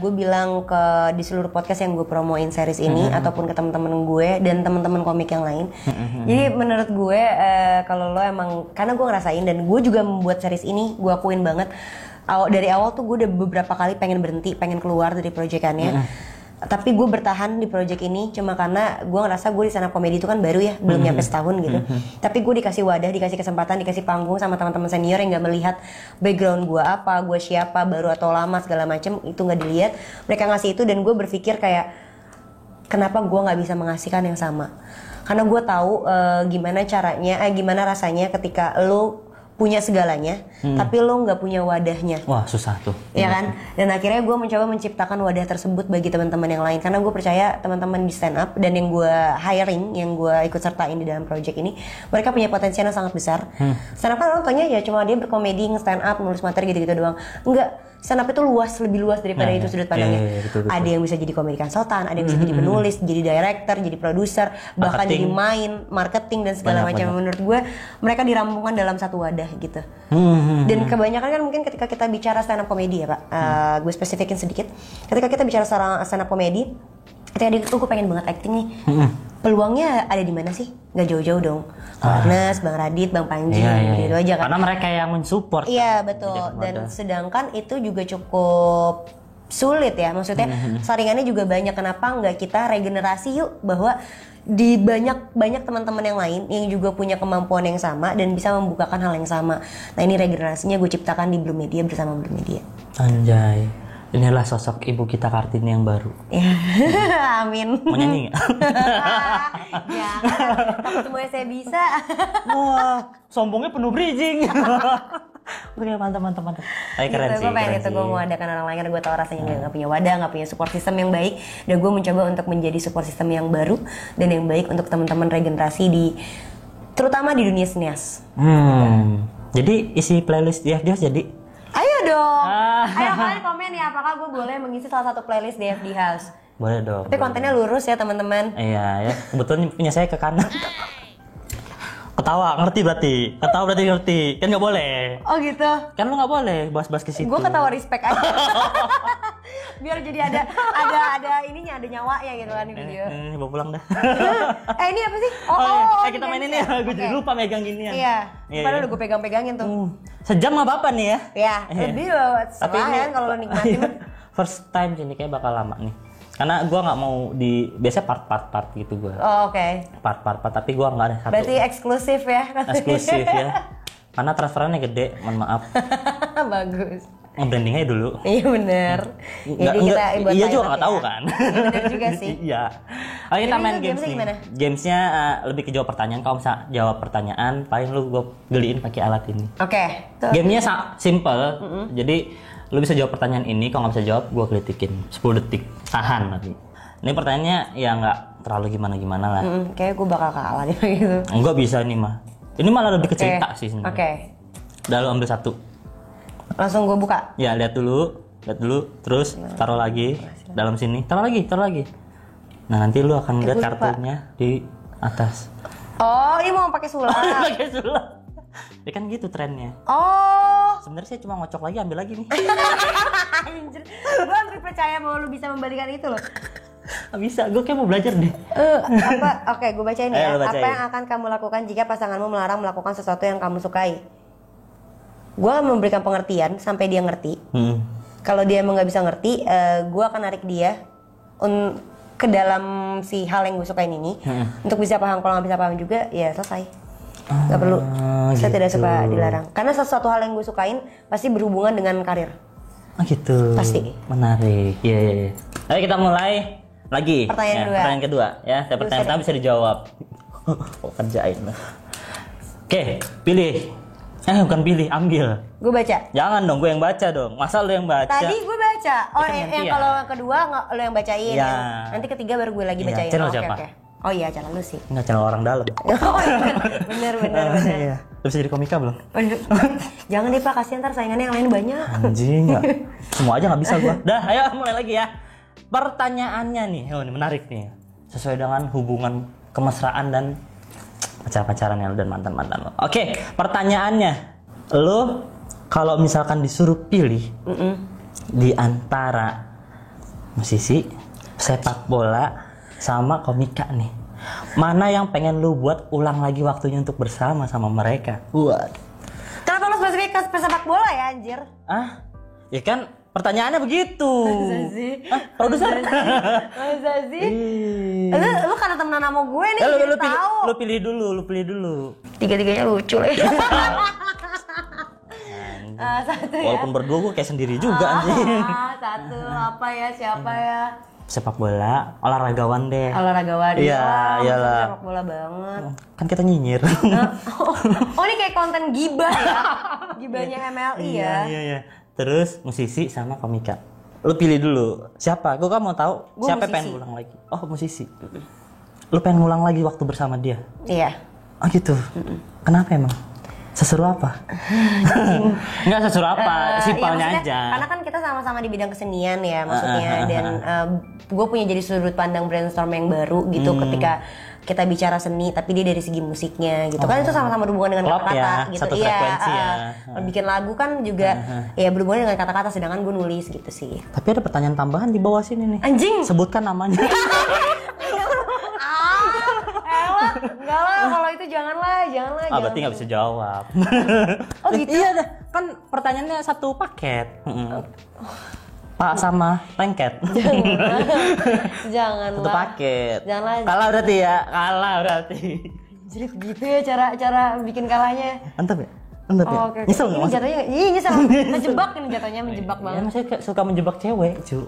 gue bilang di seluruh podcast yang gue promoin series ini ataupun ke teman-teman gue dan teman-teman komik yang lain. Jadi menurut gue kalau lo emang, karena gue ngerasain dan gue juga membuat series ini, gue akuin banget dari awal tuh gue udah beberapa kali pengen berhenti, pengen keluar dari proyekannya. Tapi gue bertahan di project ini cuma karena gue ngerasa gue di stand up comedy itu kan baru ya, belum nyampe setahun gitu. Tapi gue dikasih wadah, dikasih kesempatan, dikasih panggung sama teman-teman senior yang nggak melihat background gue apa, gue siapa, baru atau lama segala macem, itu nggak dilihat. Mereka ngasih itu dan gue berpikir kayak kenapa gue nggak bisa mengasihkan yang sama? Karena gue tahu gimana caranya, gimana rasanya ketika lo punya segalanya, tapi lo nggak punya wadahnya.
Wah susah tuh.
Ya kan? Dan akhirnya gue mencoba menciptakan wadah tersebut bagi teman-teman yang lain. Karena gue percaya teman-teman di stand up dan yang gue hiring, yang gue ikut sertain di dalam project ini, mereka punya potensi yang sangat besar. Stand up kan orang tanya ya cuma dia berkomedi, nge-stand up, nulis materi gitu-gitu doang. Enggak. stand up itu lebih luas daripada itu sudut pandangnya.
Betul.
Ada yang bisa jadi komedi konsultan, ada yang bisa jadi penulis, jadi director, jadi produser, bahkan jadi marketing dan segala macam. Menurut gue mereka dirampungkan dalam satu wadah gitu. Dan kebanyakan kan mungkin ketika kita bicara stand up komedi ya Pak, gue spesifikin sedikit. Ketika kita bicara stand up komedi, ketika dia gue pengen banget acting nih, peluangnya ada di mana sih? Gak jauh-jauh dong. Ernest, Bang Radit, Bang Panji, gitu aja kan.
Karena mereka yang mensupport.
Iya betul. Dan sedangkan itu juga cukup sulit ya. Maksudnya saringannya juga banyak. Kenapa nggak kita regenerasi yuk, bahwa di banyak teman-teman yang lain yang juga punya kemampuan yang sama dan bisa membukakan hal yang sama. Nah ini regenerasinya gue ciptakan di Blue Media bersama Blue Media.
Anjay. Inilah sosok ibu kita Kartini yang baru.
Amin.
Mau nyanyi nggak?
Jangan, semuanya saya bisa.
Wah, sombongnya penuh bridging. Oke, mantap. Tapi keren sih.
Gue pengen itu, gue mau adakan orang lain karena gue tau rasanya nggak punya wadah, nggak punya support system yang baik. Dan gue mencoba untuk menjadi support system yang baru dan yang baik untuk teman-teman regenerasi terutama di dunia senias.
Jadi isi playlist dia jadi.
Ayo dong. Ayo kalian komen ya, apakah gue boleh mengisi salah satu playlist di FD House?
Boleh dong.
Tapi kontennya lurus ya teman-teman.
Iya ya. Kebetulan punya saya ke kanan. Ketawa ngerti berarti. Kan nggak boleh.
Oh gitu.
Kan lu nggak boleh bahas-bahas ke situ.
Gue ketawa respect aja. Biar jadi ada ininya, ada nyawanya gitu kan di video.
Ini bawa pulang dah.
Ini apa sih?
Kita main ini ya. Gue jadi lupa megang ginian.
Iya. Padahal udah gue pegang-pegangin tuh.
Sejam nggak apa-apa nih ya.
Iya. Lebih loh. Tapi kan kalau lo nikmatin.
First time sih ini kayak bakal lama nih. Karena gue nggak mau biasanya part gitu gue.
Oh, oke.
Part, tapi gue nggak ada satu.
Berarti eksklusif ya?
Eksklusif ya. Karena transferannya gede, mohon maaf.
Bagus.
Nge-branding aja dulu.
Iya bener.
Iya juga nggak tahu kan.
Bener juga sih.
Iya. Ayo kita main games nih. Gamesnya lebih ke jawab pertanyaan. Kalau misalnya jawab pertanyaan, paling lu gue geliin pakai alat ini.
Oke.
Gamenya simple. Jadi lu bisa jawab pertanyaan ini, kalau nggak bisa jawab, gue kelitikin 10 detik. Tahan nanti. Ini pertanyaannya ya nggak terlalu gimana-gimana lah.
Kayaknya gue bakal kalah nih gitu.
Enggak bisa ini mah. Ini malah lebih ke cerita sih sebenarnya.
Oke.
Udah lu ambil satu.
Langsung gue buka?
Ya, lihat dulu. Terus taruh lagi dalam sini. Taruh lagi. Nah, nanti lu akan lihat kartunya di atas.
Oh, ini mau pakai sulap.
Pakai sulap. Ya kan gitu trennya.
Oh.
Sebenarnya saya cuma ngocok lagi, ambil lagi nih.
Anjir. Gue hampir percaya bahwa lu bisa membalikan itu loh.
Bisa, gue kayak mau belajar deh.
Oke, gue bacain ya. Apa yang akan kamu lakukan jika pasanganmu melarang melakukan sesuatu yang kamu sukai? Gue memberikan pengertian sampai dia ngerti. Kalau dia emang nggak bisa ngerti, gue akan narik dia ke dalam si hal yang gue sukain ini. Untuk bisa paham. Kalau nggak bisa paham juga, ya selesai. Gak perlu. Saya tidak suka dilarang. Karena sesuatu hal yang gue sukain pasti berhubungan dengan karir.
Oh gitu.
Pasti.
Menarik. Iya. Ayo kita mulai lagi.
Pertanyaan
kedua. Ya, pertanyaan pertama bisa dijawab. Kerjain. Oke, pilih. Bukan pilih, ambil.
Gue baca.
Jangan dong, gue yang baca dong. Masa lu yang baca?
Tadi gue baca. Oh, kalau kedua lo yang bacain.
Ya.
Nanti ketiga baru gue lagi bacain.
Channel siapa?
Oh iya, channel lu sih.
Enggak, channel orang dalam.
Bener.
Iya. Lu bisa jadi komika belum?
Jangan deh Pak, kasihan ntar saingannya yang lain banyak.
Anjing, semua aja nggak bisa gua. Dah, ayo mulai lagi ya. Pertanyaannya nih, ini menarik nih. Sesuai dengan hubungan kemesraan dan pacaran ya dan mantan lo. Oke, pertanyaannya, lo kalau misalkan disuruh pilih di antara musisi, sepak bola, sama komika nih, mana yang pengen lu buat ulang lagi waktunya untuk bersama sama mereka?
Kenapa lu spesifik ke sepak bola ya anjir?
Ya kan pertanyaannya begitu. Produser.
Zazi. Lu karena temenan sama gue nih,
lu pilih dulu.
Tiga-tiganya lucu lah. Satu ya.
Walaupun berdua gue kayak sendiri juga anjing.
Satu apa ya, siapa ya?
Sepak bola, olahragawan deh.
Iya,
iyalah.
Sepak bola banget.
Kan kita nyinyir.
Oh, ini kayak konten gibah ya. Gibahnya MLI ya.
Iya. Terus musisi sama komika. Lu pilih dulu. Siapa? Gue kan mau tahu siapa yang pengen ngulang lagi. Oh, musisi. Lu pengen ngulang lagi waktu bersama dia?
Iya.
Oh gitu. Kenapa emang? Seseru apa? Enggak seseru apa, simpelnya
ya,
aja.
Karena kan kita sama-sama di bidang kesenian ya maksudnya, dan gue punya jadi sudut pandang brainstorm yang baru gitu ketika kita bicara seni, tapi dia dari segi musiknya gitu kan, itu sama-sama berhubungan dengan
Klop
kata-kata
ya,
gitu.
satu frekuensi ya.
Bikin lagu kan juga ya berhubungan dengan kata-kata, sedangkan gue nulis gitu sih.
Tapi ada pertanyaan tambahan di bawah sini nih.
Anjing.
Sebutkan namanya.
Enggak lah, kalau itu janganlah.
Berarti nggak bisa jawab.
Oh gitu?
Iya dah, kan pertanyaannya satu paket. Pak sama lengket.
Janganlah.
Satu paket.
Janganlah.
Kalah berarti.
Jadi gitu ya cara bikin kalahnya.
Mantap ya? Mantap ya?
Oke.
Nyesel
Ini
nggak mas?
jatuhnya, nyesel. Menjebak ini jatuhnya, menjebak
Ya,
banget.
maksudnya kayak suka menjebak cewek, cu.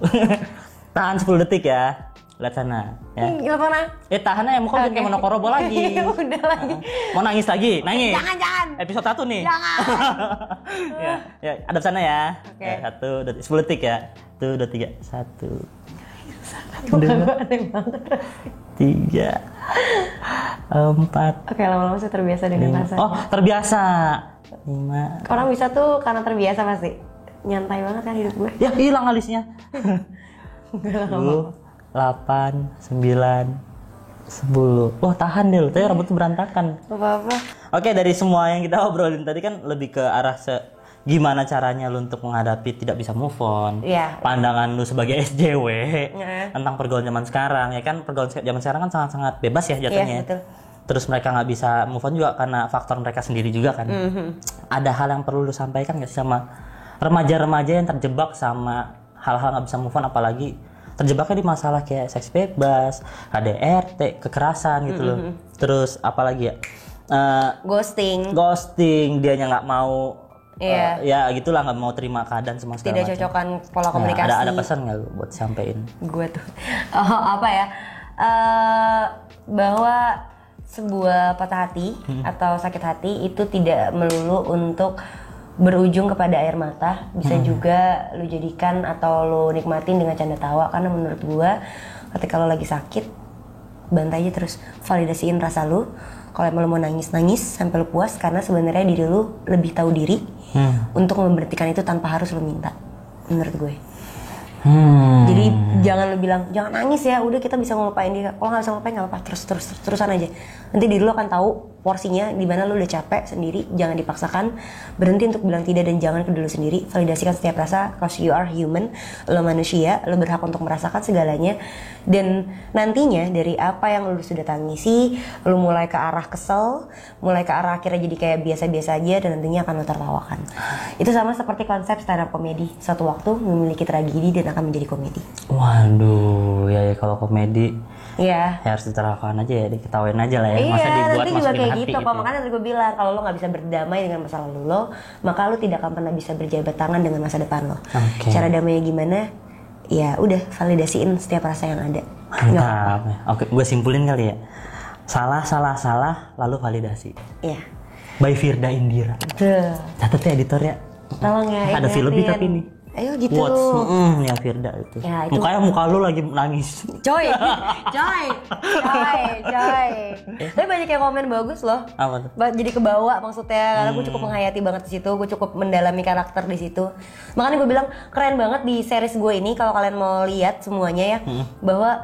Tahan 10 detik ya. Lihat sana ya.
Gila mana?
Tahan aja, muka kayak monokorobo lagi.
Udah lagi.
Mau nangis lagi? Nangis.
Jangan.
Episode 1 nih.
Jangan.
ya, hadap sana ya.
Oke.
Ya, 1, 10 detik ya. 1, 2, 3. 1.
Aneh banget.
3. 4.
Oke, lama-lama saya terbiasa dengan rasa.
Oh, terbiasa. 5.
Orang bisa tuh karena terbiasa pasti. Nyantai banget kan hidup gue.
Ya, hilang alisnya. 10, 8, 9, 10. Wah, tahan deh lu. Tadi rambut tuh berantakan.
Apa-apa.
Oke, dari semua yang kita obrolin tadi kan lebih ke arah gimana caranya lu untuk menghadapi tidak bisa move on.
Iya.
Pandangan lu sebagai SJW
Iya.
tentang pergaulan zaman sekarang. Ya kan pergaulan zaman sekarang kan sangat-sangat bebas ya jatuhnya.
Iya, betul.
Terus mereka nggak bisa move on juga karena faktor mereka sendiri juga kan. Ada hal yang perlu lu sampaikan nggak sih sama remaja-remaja yang terjebak sama hal-hal nggak bisa move on, apalagi terjebaknya di masalah kayak seks bebas, KDRT, kekerasan gitu loh. Terus apalagi ya? Ghosting, dianya nggak mau.
Iya.
Ya gitulah, nggak mau terima keadaan sama segala
Tidak
macam.
cocokan pola komunikasi.
Ada pesan nggak lu buat sampein?
Gue tuh apa ya? Bahwa sebuah patah hati atau sakit hati itu tidak melulu untuk berujung kepada air mata, bisa juga lu jadikan atau lu nikmatin dengan canda tawa. Karena menurut gua ketika lu lagi sakit, bantai aja terus, validasiin rasa lu. Kalau emang lu mau nangis sampai lu puas, karena sebenarnya diri lu lebih tahu diri untuk memberhentikan itu tanpa harus lu minta, menurut gue. Jadi jangan lu bilang jangan nangis ya, udah kita bisa ngelupain dia. Kalau nggak bisa ngelupain nggak apa-apa, terusan aja. Nanti diri lu akan tahu porsinya di mana lu udah capek sendiri. Jangan dipaksakan, berhenti untuk bilang tidak dan jangan ke diri lu sendiri. Validasikan setiap rasa, cause you are human, lu manusia, lu berhak untuk merasakan segalanya. Dan nantinya dari apa yang lu sudah tangisi, lu mulai ke arah kesel, mulai ke arah akhirnya jadi kayak biasa-biasa aja, dan nantinya akan lu tertawakan. Itu sama seperti konsep stand up comedy. Suatu waktu memiliki tragedi dan akan menjadi komedi.
Waduh, ya kalau komedi
Iya.
ya harus diterahkan aja ya, diketawain aja lah ya.
Iya,
Masa dibuat
nanti juga
masukin
kayak
hati
gitu.
gitu.
Kok makanya tadi gue bilang kalau lo nggak bisa berdamai dengan masa lalu lo, maka lo tidak akan pernah bisa berjabat tangan dengan masa depan lo.
Oke.
Cara damainya gimana? Ya udah, validasiin setiap rasa yang ada.
Mantap. Oke, gue simpulin kali ya. Salah, lalu validasi.
Iya.
By Firda Indira.
Tuh.
Catat ya editor ya.
Tolong ya.
Ada filmnya
ingetin.
tapi ini.
Ayo gitu.
Ya Firda itu.
Ya, itu.
Muka lu lagi nangis.
Coy. Tapi banyak yang komen bagus loh.
Apa tuh?
Jadi kebawa maksudnya, karena gue cukup menghayati banget di situ, gue cukup mendalami karakter di situ. Makanya gue bilang keren banget di series gue ini, kalau kalian mau lihat semuanya ya, bahwa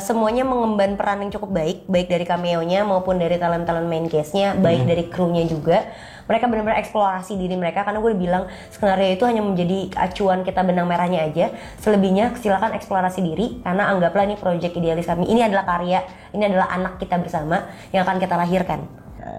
semuanya mengemban peran yang cukup baik dari cameo-nya maupun dari talent-talent main cast-nya, baik dari krunya juga. Mereka benar-benar eksplorasi diri mereka, karena gue bilang skenario itu hanya menjadi acuan kita benang merahnya aja. Selebihnya silakan eksplorasi diri, karena anggaplah ini project idealis kami. Ini adalah karya, ini adalah anak kita bersama yang akan kita lahirkan.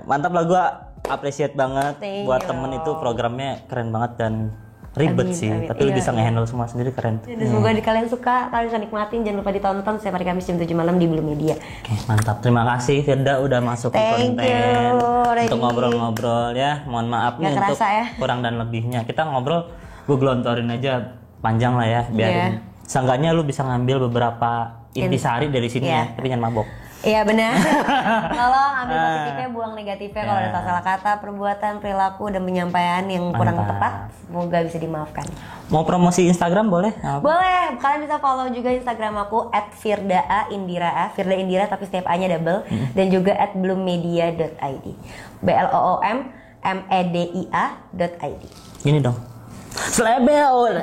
Mantap lah, gue appreciate banget.
Thank
buat
you.
temen itu programnya keren banget dan ribet
Amin,
sih,
amin.
tapi lu
Iya,
bisa nge-handle semua sendiri, keren.
Dan semoga kalian suka, kalian bisa nikmatin. Jangan lupa ditonton setiap hari Kamis jam 7 malam di Blue Media.
Oke, mantap. Terima kasih Firda udah masuk ke
Thank
konten
you, Reddy.
untuk ngobrol-ngobrol ya. Mohon maaf nih
Nggak
untuk
kerasa ya.
kurang dan lebihnya. Kita ngobrol, gue gelontorin aja panjang lah ya, biarin.
Iya.
Seenggaknya lu bisa ngambil beberapa intisari dari sini
Iya.
ya, tapi jangan mabok.
Iya benar. Kalau ambil positifnya, buang negatifnya. Kalau ada salah kata, perbuatan, perilaku, dan penyampaian yang kurang
Mantap.
tepat, semoga bisa dimaafkan.
Mau promosi Instagram boleh?
Boleh, kalian bisa follow juga Instagram aku @firda_indira, Firda Indira tapi setiap A-nya double, dan juga @bloommedia.id. BLOOM media.id.
Gini dong. Slebel.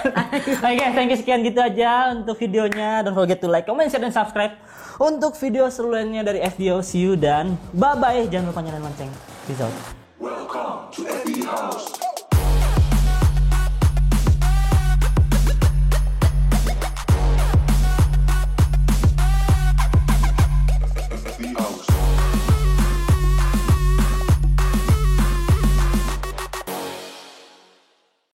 Oke, thank you, sekian gitu aja untuk videonya. Don't forget to like, comment, share, dan subscribe untuk video selanjutnya dari FDO. See you dan bye-bye. Jangan lupa nyalain lonceng. Peace out.
Welcome to FD House.